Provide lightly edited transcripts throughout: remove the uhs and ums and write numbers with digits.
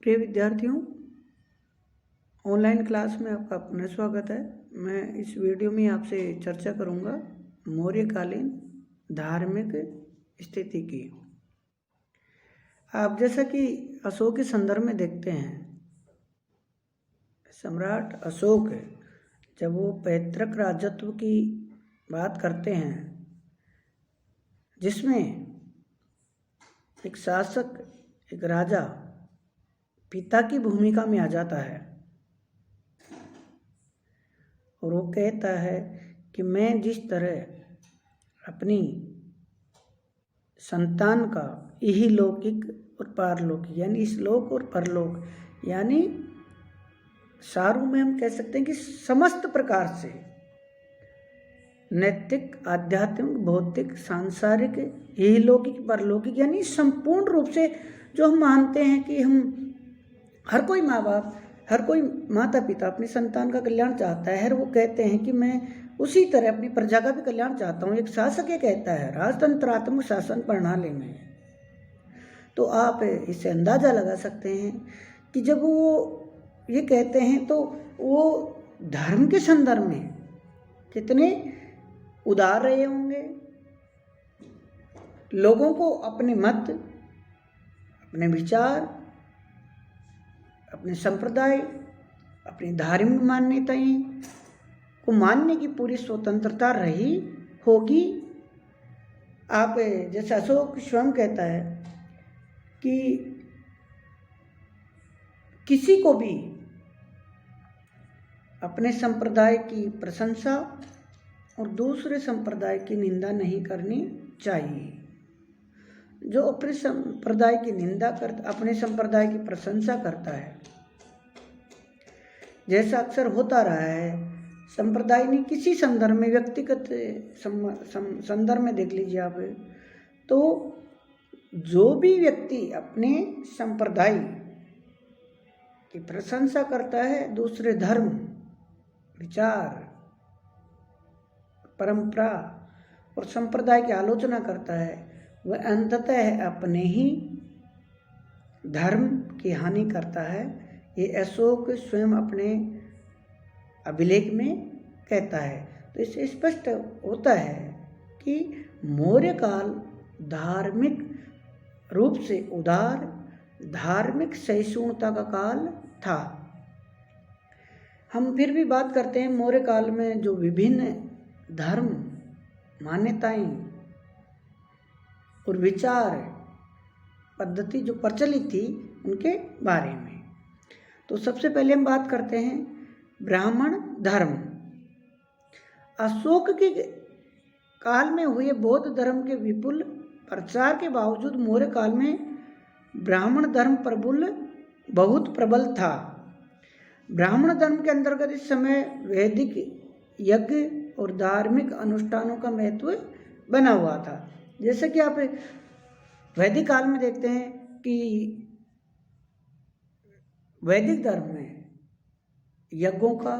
प्रिय विद्यार्थियों, online class में आपका पुनः स्वागत है। मैं इस वीडियो में आपसे चर्चा करूंगा मौर्यकालीन धार्मिक स्थिति की। आप जैसा कि अशोक के संदर्भ में देखते हैं, सम्राट अशोक जब वो पैतृक राजत्व की बात करते हैं, जिसमें एक शासक, एक राजा पिता की भूमिका में आ जाता है और वो कहता है कि मैं जिस तरह अपनी संतान का यही लौकिक और पारलौकिक यानी इस लोक और परलोक यानी सारू में हम कह सकते हैं कि समस्त प्रकार से नैतिक, आध्यात्मिक, भौतिक, सांसारिक, यही लौकिक, परलौकिक यानी संपूर्ण रूप से जो हम मानते हैं कि हम हर कोई माँ बाप, हर कोई माता पिता अपनी संतान का कल्याण चाहता है। वो कहते हैं कि मैं उसी तरह अपनी प्रजा का भी कल्याण चाहता हूँ। एक शासक ये कहता है राजतंत्रात्मक शासन प्रणाली में। तो आप इससे अंदाजा लगा सकते हैं कि जब वो ये कहते हैं तो वो धर्म के संदर्भ में कितने उदार रहे होंगे। लोगों को अपने मत, अपने विचार, अपने संप्रदाय, अपनी धार्मिक मान्यताएं को मानने की पूरी स्वतंत्रता रही होगी। आप जैसे अशोक स्वयं कहता है कि किसी को भी अपने संप्रदाय की प्रशंसा और दूसरे संप्रदाय की निंदा नहीं करनी चाहिए। जो अपने संप्रदाय की निंदा करता, अपने संप्रदाय की प्रशंसा करता है, जैसा अक्सर होता रहा है, संप्रदाय नहीं किसी संदर्भ में, व्यक्तिगत संदर्भ में देख लीजिए आप, तो जो भी व्यक्ति अपने संप्रदाय की प्रशंसा करता है, दूसरे धर्म, विचार, परंपरा और संप्रदाय की आलोचना करता है, वह अंततः अपने ही धर्म की हानि करता है। ये अशोक स्वयं अपने अभिलेख में कहता है। तो इससे स्पष्ट होता है कि मौर्य काल धार्मिक रूप से उदार, धार्मिक सहिष्णुता का काल था। हम फिर भी बात करते हैं मौर्य काल में जो विभिन्न धर्म, मान्यताएं और विचार पद्धति जो प्रचलित थी उनके बारे में। तो सबसे पहले हम बात करते हैं ब्राह्मण धर्म। अशोक के काल में हुए बौद्ध धर्म के विपुल प्रचार के बावजूद मौर्य काल में ब्राह्मण धर्म बहुत प्रबल था। ब्राह्मण धर्म के अंतर्गत इस समय वैदिक यज्ञ और धार्मिक अनुष्ठानों का महत्व बना हुआ था। जैसे कि आप वैदिक काल में देखते हैं कि वैदिक धर्म में यज्ञों का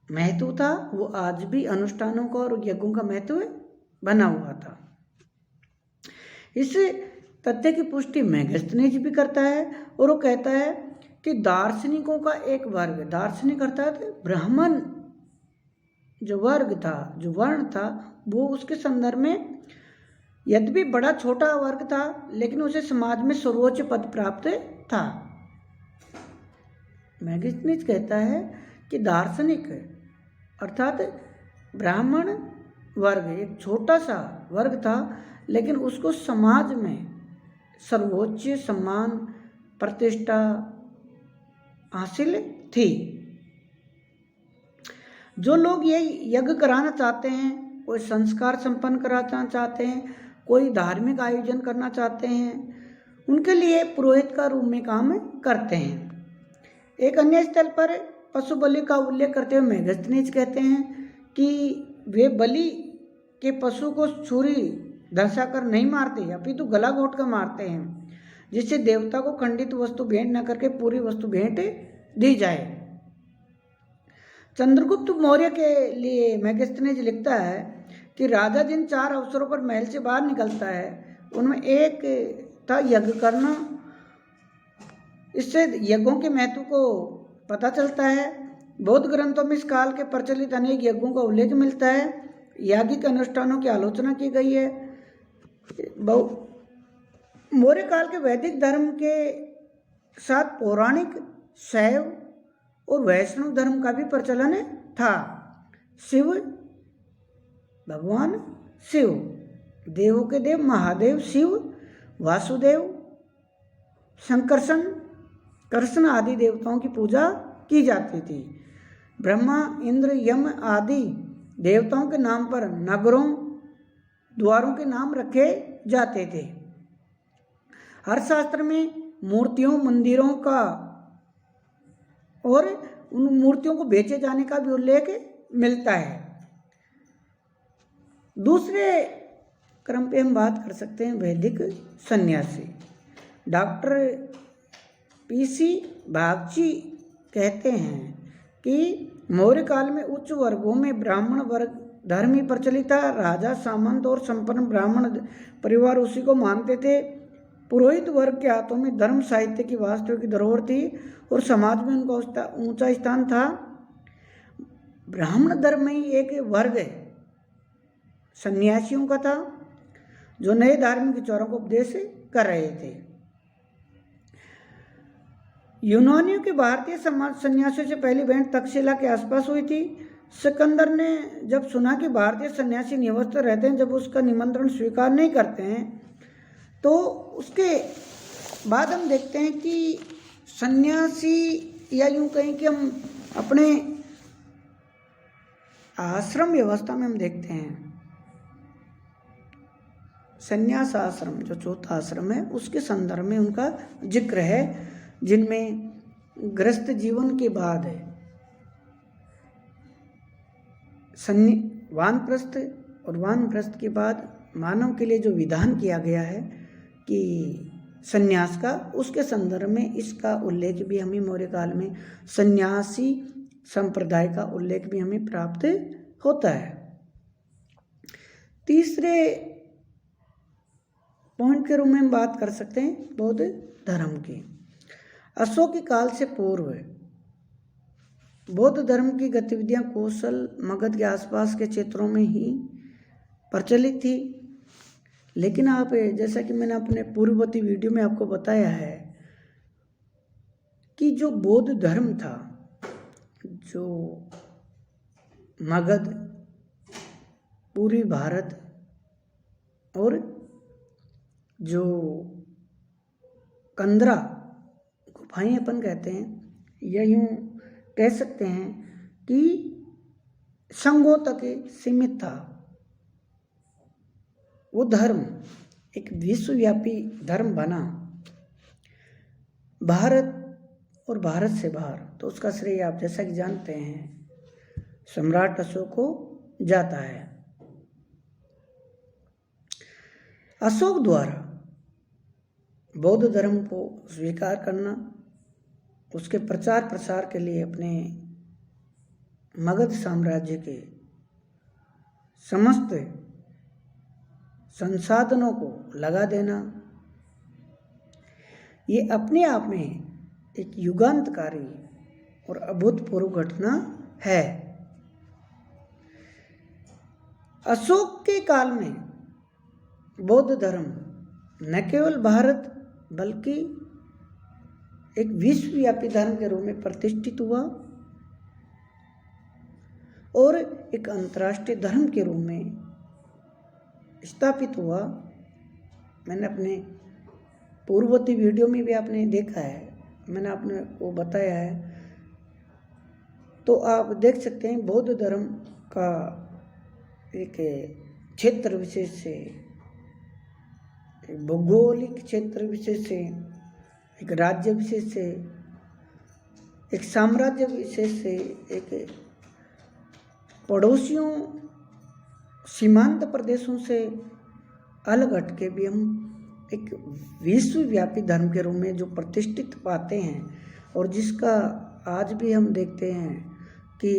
महत्व था, वो आज भी अनुष्ठानों का और यज्ञों का महत्व बना हुआ था। इस तथ्य की पुष्टि मेगास्थनीज भी करता है और वो कहता है कि दार्शनिकों का एक वर्ग, दार्शनिक अर्थात ब्राह्मण जो वर्ग था, जो वर्ण था, वो उसके संदर्भ में यद्यपि बड़ा छोटा वर्ग था, लेकिन उसे समाज में सर्वोच्च पद प्राप्त था। मेगास्थनीज कहता है कि दार्शनिक अर्थात ब्राह्मण वर्ग एक छोटा सा वर्ग था, लेकिन उसको समाज में सर्वोच्च सम्मान, प्रतिष्ठा हासिल थी। जो लोग ये यज्ञ कराना चाहते हैं, कोई संस्कार संपन्न कराना चाहते हैं, कोई धार्मिक आयोजन करना चाहते हैं, उनके लिए पुरोहित का रूप में काम करते हैं। एक अन्य स्थल पर पशु बलि का उल्लेख करते हुए मेगास्थनीज कहते हैं कि वे बलि के पशु को छुरी धंसाकर नहीं मारते, अपितु गला घोंट कर मारते हैं, जिससे देवता को खंडित वस्तु भेंट न करके पूरी वस्तु भेंट दी जाए। चंद्रगुप्त मौर्य के लिए मेगास्थनीज लिखता है कि राजा जिन 4 अवसरों पर महल से बाहर निकलता है, उनमें एक था यज्ञ करना, इससे यज्ञों के महत्व को पता चलता है। बौद्ध ग्रंथों में इस काल के प्रचलित अनेक यज्ञों का उल्लेख मिलता है। याज्ञिक अनुष्ठानों की आलोचना की गई है। मौर्य काल के वैदिक धर्म के साथ पौराणिक शैव और वैष्णव धर्म का भी प्रचलन था। शिव, भगवान शिव, देवों के देव महादेव शिव, वासुदेव, शंकरसन, कृष्ण आदि देवताओं की पूजा की जाती थी। ब्रह्मा, इंद्र, यम आदि देवताओं के नाम पर नगरों, द्वारों के नाम रखे जाते थे। हर शास्त्र में मूर्तियों, मंदिरों का और उन मूर्तियों को बेचे जाने का भी उल्लेख मिलता है। दूसरे क्रम पे हम बात कर सकते हैं वैदिक सन्यासी। डॉक्टर पीसी बागची कहते हैं कि मौर्य काल में उच्च वर्गों में ब्राह्मण वर्ग धर्म ही प्रचलित था। राजा, सामंत और संपन्न ब्राह्मण परिवार उसी को मानते थे। पुरोहित वर्ग के हाथों में धर्म साहित्य की वास्तविक धरोहर थी और समाज में उनका ऊंचा स्थान था। ब्राह्मण धर्म में ही एक वर्ग सन्यासियों का था जो नए धार्मिक विचारों को उपदेश कर रहे थे। यूनानियों के भारतीय समाज सन्यासियों से पहली भेंट तक्षशिला के आसपास हुई थी। सिकंदर ने जब सुना कि भारतीय सन्यासी निवस्त रहते हैं, जब उसका निमंत्रण स्वीकार नहीं करते हैं, तो उसके बाद हम देखते हैं कि सन्यासी, या यूं कहें कि हम अपने आश्रम व्यवस्था में हम देखते हैं सन्यास आश्रम, जो चौथा आश्रम है, उसके संदर्भ में उनका जिक्र है, जिनमें गृहस्थ जीवन के बाद वानप्रस्थ और वानप्रस्थ के बाद मानव के लिए जो विधान किया गया है कि सन्यास का, उसके संदर्भ में इसका उल्लेख भी हमें मौर्य काल में सन्यासी संप्रदाय का उल्लेख भी हमें प्राप्त होता है। तीसरे पॉइंट के रूप में हम बात कर सकते हैं बौद्ध धर्म की। अशोक काल से पूर्व बौद्ध धर्म की गतिविधियां कौशल, मगध के आसपास के क्षेत्रों में ही प्रचलित थी। लेकिन आप, जैसा कि मैंने अपने पूर्ववर्ती वीडियो में आपको बताया है कि जो बौद्ध धर्म था, जो मगध, पूर्वी भारत और जो कंदरा गुफाएं अपन कहते हैं, या यूँ कह सकते हैं कि संघों तक सीमित था। वो धर्म एक विश्वव्यापी धर्म बना भारत और भारत से बाहर, तो उसका श्रेय आप जैसा कि जानते हैं सम्राट अशोक को जाता है। अशोक द्वारा बौद्ध धर्म को स्वीकार करना, उसके प्रचार प्रसार के लिए अपने मगध साम्राज्य के समस्त संसाधनों को लगा देना, ये अपने आप में एक युगांतकारी और अभूतपूर्व घटना है। अशोक के काल में बौद्ध धर्म न केवल भारत बल्कि एक विश्वव्यापी धर्म के रूप में प्रतिष्ठित हुआ और एक अंतर्राष्ट्रीय धर्म के रूप में स्थापित हुआ। मैंने अपने पूर्ववर्ती वीडियो में भी आपने देखा है, मैंने आपने वो बताया है, तो आप देख सकते हैं बौद्ध धर्म का एक क्षेत्र विशेष से, एक भौगोलिक क्षेत्र विशेष से, एक राज्य विशेष से, एक साम्राज्य विशेष से, एक पड़ोसियों सीमांत प्रदेशों से अलग हटके भी हम एक विश्वव्यापी धर्म के रूप में जो प्रतिष्ठित पाते हैं, और जिसका आज भी हम देखते हैं कि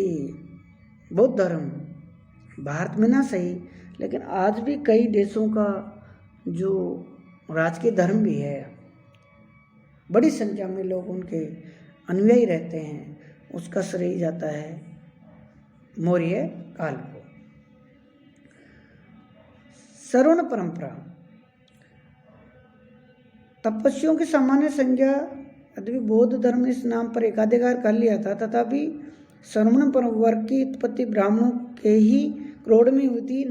बौद्ध धर्म भारत में ना सही, लेकिन आज भी कई देशों का जो राजकीय धर्म भी है, बड़ी संख्या में लोग उनके अनुयायी रहते हैं, उसका श्रेय जाता है मौर्य काल को। श्रवण परंपरा, तपस्वियों की सामान्य संज्ञा यद्यपि बौद्ध धर्म ने इस नाम पर एकाधिकार कर लिया था, तथापि श्रवण वर्ग की उत्पत्ति ब्राह्मणों के ही क्रोध में हुई थी।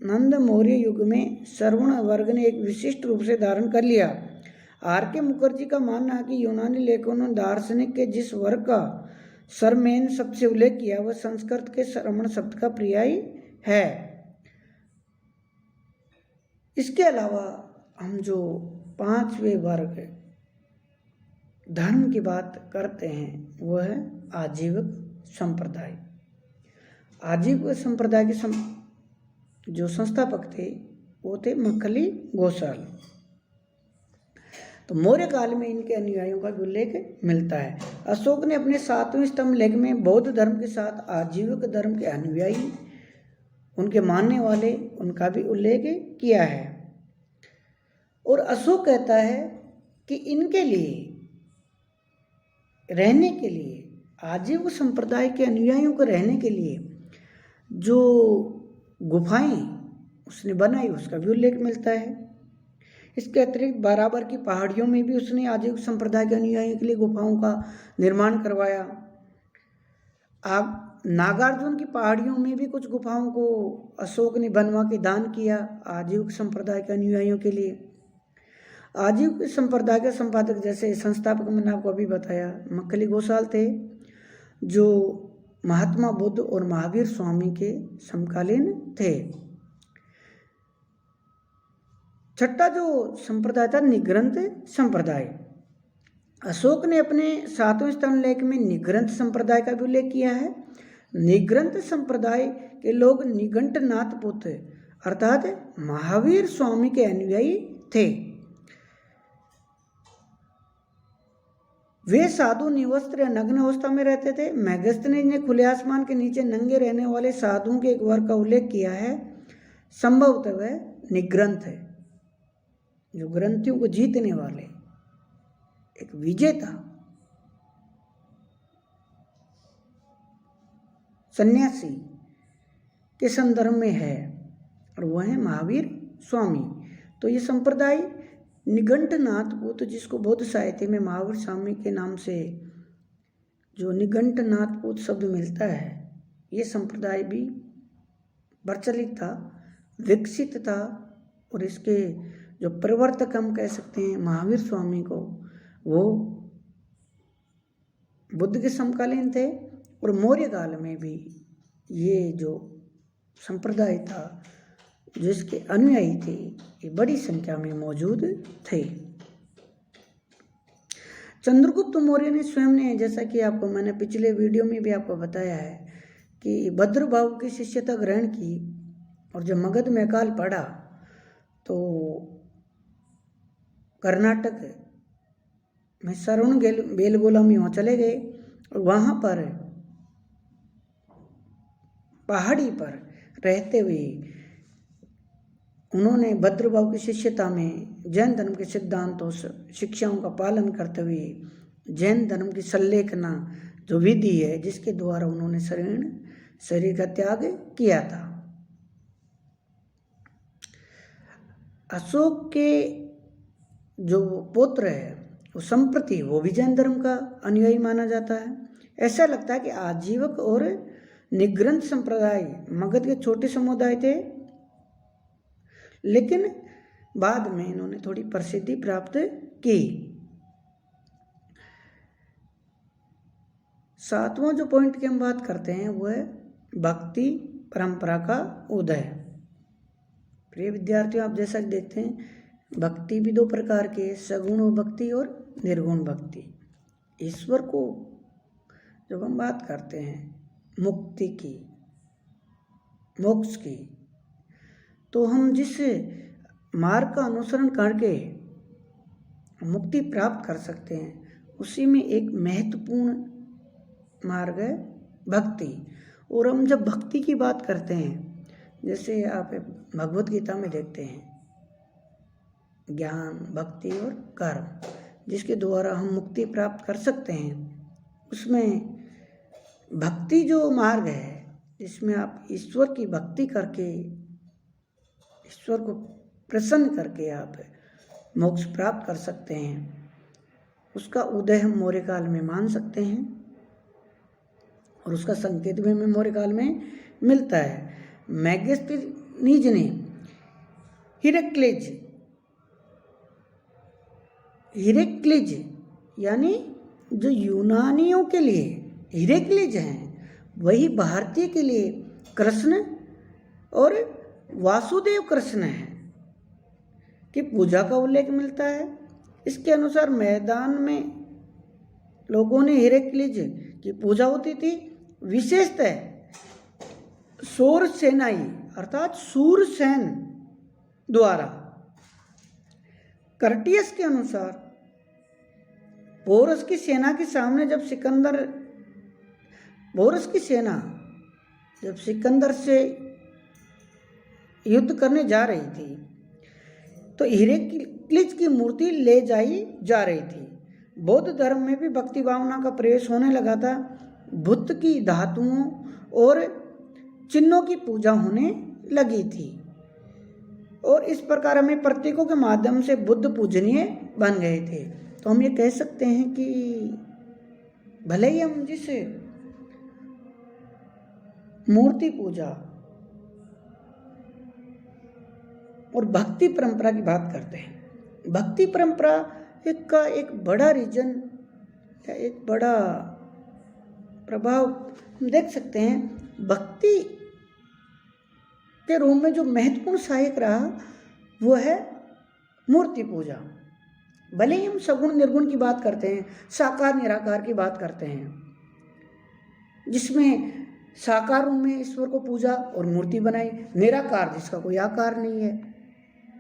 नंद मौर्य युग में श्रवण वर्ग ने एक विशिष्ट रूप से धारण कर लिया। आर के मुखर्जी का मानना है कि यूनानी लेखकों ने दार्शनिक के जिस वर्ग का सरमेन शब्द से उल्लेख किया वह संस्कृत के श्रवण शब्द का पर्याय है। इसके अलावा हम जो पांचवें वर्ग धर्म की बात करते हैं वह है आजीविक संप्रदाय। आजीविक संप्रदाय के जो संस्थापक थे वो थे मक्खली गोसाल। तो मौर्य काल में इनके अनुयायियों का भी उल्लेख मिलता है। अशोक ने अपने 7वें स्तंभ लेख में बौद्ध धर्म के साथ आजीविक धर्म के अनुयायी, उनके मानने वाले, उनका भी उल्लेख किया है। और अशोक कहता है कि इनके लिए रहने के लिए, आजीविक संप्रदाय के अनुयायियों को रहने के लिए जो गुफाएं उसने बनाई उसका भी उल्लेख मिलता है। इसके अतिरिक्त बराबर की पहाड़ियों में भी उसने आजीविक संप्रदाय के अनुयायियों के लिए गुफाओं का निर्माण करवाया। नागार्जुन की पहाड़ियों में भी कुछ गुफाओं को अशोक ने बनवा के दान किया आजीविक संप्रदाय के अनुयायियों के लिए। आजीविक संप्रदाय के संपादक जैसे संस्थापक मैंने आपको अभी बताया मक्खली गोसाल थे, जो महात्मा बुद्ध और महावीर स्वामी के समकालीन थे। छठा जो संप्रदाय था निग्रंथ संप्रदाय। अशोक ने अपने 7वें स्तंभ लेख में निग्रंथ संप्रदाय का भी उल्लेख किया है। निग्रंथ संप्रदाय के लोग निघंटनाथ पुत्र अर्थात महावीर स्वामी के अनुयायी थे। वे साधु निवस्त्र या नग्न अवस्था में रहते थे। मैगस्थनीज ने खुले आसमान के नीचे नंगे रहने वाले साधुओं के एक वर्ग का उल्लेख किया है। संभवतः वह निग्रंथ है, जो ग्रंथियों को जीतने वाले एक विजेता सन्यासी के संदर्भ में है, और वह है महावीर स्वामी। तो ये संप्रदाय निघंटनाथ पुत्र, जिसको बौद्ध साहित्य में महावीर स्वामी के नाम से जो निघंटनाथ पुत्र शब्द मिलता है, ये संप्रदाय भी प्रचलित था, विकसित था। और इसके जो प्रवर्तक हम कह सकते हैं महावीर स्वामी को, वो बुद्ध के समकालीन थे। और मौर्य काल में भी ये जो संप्रदाय था, जिसके अनुयायी थे, ये बड़ी संख्या में मौजूद थे। चंद्रगुप्त मौर्य ने स्वयं ने, जैसा कि आपको मैंने पिछले वीडियो में भी आपको बताया है, कि भद्रबाहु की शिष्यता ग्रहण की और जब मगध में अकाल पड़ा तो कर्नाटक में श्रवण बेलगोला में वहाँ चले गए, और वहाँ पर पहाड़ी पर रहते हुए उन्होंने भद्रबाहु की शिष्यता में जैन धर्म के सिद्धांतों शिक्षाओं का पालन करते हुए जैन धर्म की संलेखना जो विधि है, जिसके द्वारा उन्होंने शरीर का त्याग किया था। अशोक के जो पुत्र है वो संप्रति, वो भी जैन धर्म का अनुयायी माना जाता है। ऐसा लगता है कि आजीवक और निग्रंथ संप्रदाय मगध के छोटे समुदाय थे, लेकिन बाद में इन्होंने थोड़ी प्रसिद्धि प्राप्त की। 7वां जो पॉइंट की हम बात करते हैं वो है भक्ति परंपरा का उदय। प्रिय विद्यार्थियों, आप जैसा कि देखते हैं भक्ति भी दो प्रकार की है, सगुण भक्ति और निर्गुण भक्ति। ईश्वर को जब हम बात करते हैं मुक्ति की, मोक्ष की, तो हम जिस मार्ग का अनुसरण करके मुक्ति प्राप्त कर सकते हैं, उसी में एक महत्वपूर्ण मार्ग है भक्ति। और हम जब भक्ति की बात करते हैं, जैसे आप भगवत गीता में देखते हैं ज्ञान, भक्ति और कर्म। जिसके द्वारा हम मुक्ति प्राप्त कर सकते हैं, उसमें भक्ति जो मार्ग है, जिसमें आप ईश्वर की भक्ति करके, ईश्वर को प्रसन्न करके आप मोक्ष प्राप्त कर सकते हैं, उसका उदय हम मौर्य काल में मान सकते हैं और उसका संकेत भी हमें मौर्य काल में मिलता है। मैगस्थनीज ने हिरेक्लिज यानी जो यूनानियों के लिए हिरेक्लिज हैं, वही भारतीय के लिए कृष्ण और वासुदेव कृष्ण हैं की पूजा का उल्लेख मिलता है। इसके अनुसार मैदान में लोगों ने हिरेक्लिज की पूजा होती थी। विशेषतः सौर सेनाई अर्थात सूरसेन द्वारा। कर्टियस के अनुसार पोरस की सेना के सामने जब सिकंदर से युद्ध करने जा रही थी, तो हिरेक्लिज की मूर्ति ले जाई जा रही थी। बौद्ध धर्म में भी भक्ति भावना का प्रवेश होने लगा था। बुद्ध की धातुओं और चिन्हों की पूजा होने लगी थी और इस प्रकार हमें प्रतीकों के माध्यम से बुद्ध पूजनीय बन गए थे। तो हम ये कह सकते हैं कि भले ही हम जिस मूर्ति पूजा और भक्ति परंपरा की बात करते हैं, भक्ति परंपरा का एक बड़ा रीजन या एक बड़ा प्रभाव हम देख सकते हैं। भक्ति के रूप में जो महत्वपूर्ण सहायक रहा वो है मूर्ति पूजा। भले ही हम सगुण निर्गुण की बात करते हैं, साकार निराकार की बात करते हैं, जिसमें साकार रूप में ईश्वर को पूजा और मूर्ति बनाई, निराकार जिसका कोई आकार नहीं है,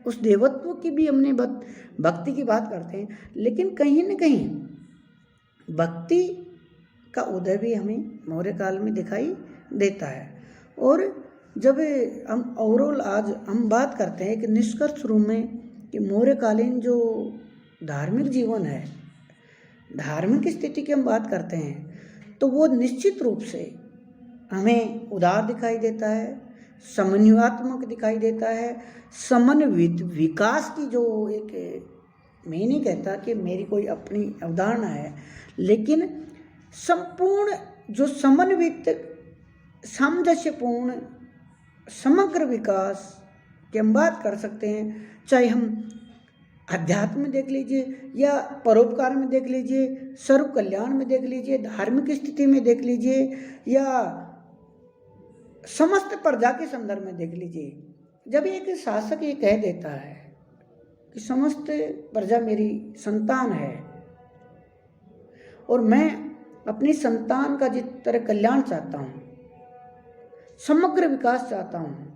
उस देवत्व की भी हमने भक्ति की बात करते हैं। लेकिन कहीं न कहीं भक्ति का उदय भी हमें मौर्य काल में दिखाई देता है। और जब हम ओवरऑल आज हम बात करते हैं कि निष्कर्ष रूप में कि मौर्यकालीन जो धार्मिक जीवन है, धार्मिक स्थिति की हम बात करते हैं, तो वो निश्चित रूप से हमें उदार दिखाई देता है, समन्वयात्मक दिखाई देता है, समन्वित विकास की जो एक, मैं नहीं कहता कि मेरी कोई अपनी अवधारणा है, लेकिन संपूर्ण जो समन्वित सामंजस्यपूर्ण समग्र विकास की हम बात कर सकते हैं। चाहे हम अध्यात्म में देख लीजिए या परोपकार में देख लीजिए, सर्व कल्याण में देख लीजिए, धार्मिक स्थिति में देख लीजिए या समस्त प्रजा के संदर्भ में देख लीजिए। जब एक शासक ये कह देता है कि समस्त प्रजा मेरी संतान है और मैं अपनी संतान का जिस तरह कल्याण चाहता हूँ, समग्र विकास चाहता हूँ,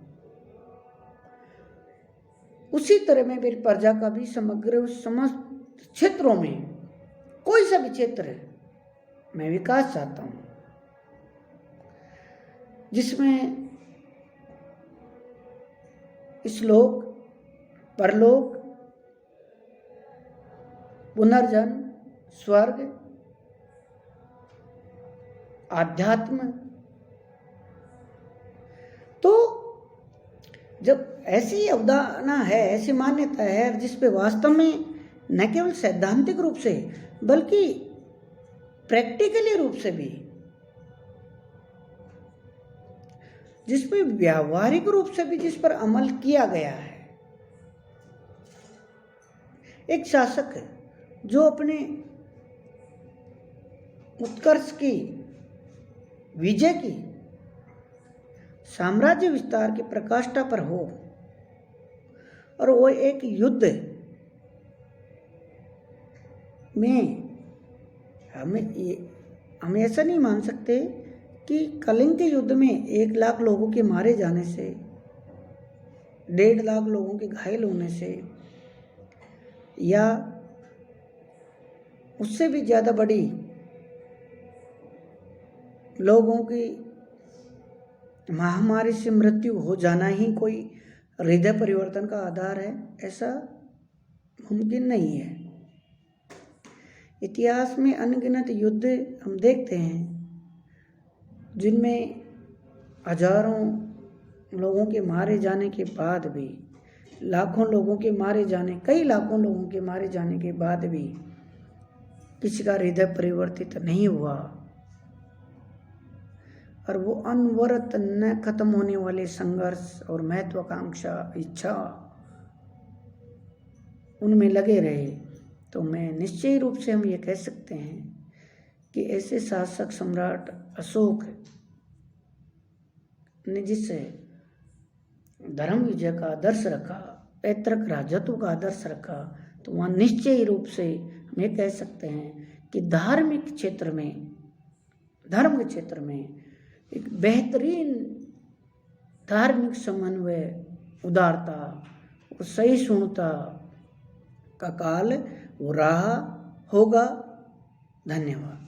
उसी तरह मैं मेरी प्रजा का भी समग्र समस्त क्षेत्रों में कोई सा भी क्षेत्र है मैं विकास चाहता हूँ, जिसमें इस्लोक, परलोक, पुनर्जन्म, स्वर्ग, आध्यात्म। तो जब ऐसी अवधारणा है, ऐसी मान्यता है जिस पे वास्तव में न केवल सैद्धांतिक रूप से बल्कि प्रैक्टिकली रूप से भी, जिस पे व्यावहारिक रूप से भी जिस पर अमल किया गया है, एक शासक जो अपने उत्कर्ष की, विजय की, साम्राज्य विस्तार की प्रकाष्ठा पर हो और वो एक युद्ध में हम ऐसा नहीं मान सकते कि कलिंग के युद्ध में 1 लाख लोगों के मारे जाने से, 1.5 लाख लोगों के घायल होने से या उससे भी ज़्यादा बड़ी लोगों की महामारी से मृत्यु हो जाना ही कोई हृदय परिवर्तन का आधार है, ऐसा मुमकिन नहीं है। इतिहास में अनगिनत युद्ध हम देखते हैं जिनमें हजारों लोगों के मारे जाने के बाद भी, लाखों लोगों के मारे जाने, कई लाखों लोगों के मारे जाने के बाद भी किसी का हृदय परिवर्तित नहीं हुआ और वो अनवरत न खत्म होने वाले संघर्ष और महत्वाकांक्षा, इच्छा उनमें लगे रहे। तो मैं निश्चय रूप से हम ये कह सकते हैं कि ऐसे शासक सम्राट अशोक ने जिस धर्म विजय का आदर्श रखा, पैतृक राजत्व का आदर्श रखा, तो वहाँ निश्चय रूप से हम ये कह सकते हैं कि धार्मिक क्षेत्र में, धर्म के क्षेत्र में एक बेहतरीन धार्मिक समन्वय, उदारता और सहिष्णुता का काल वो रहा होगा। धन्यवाद।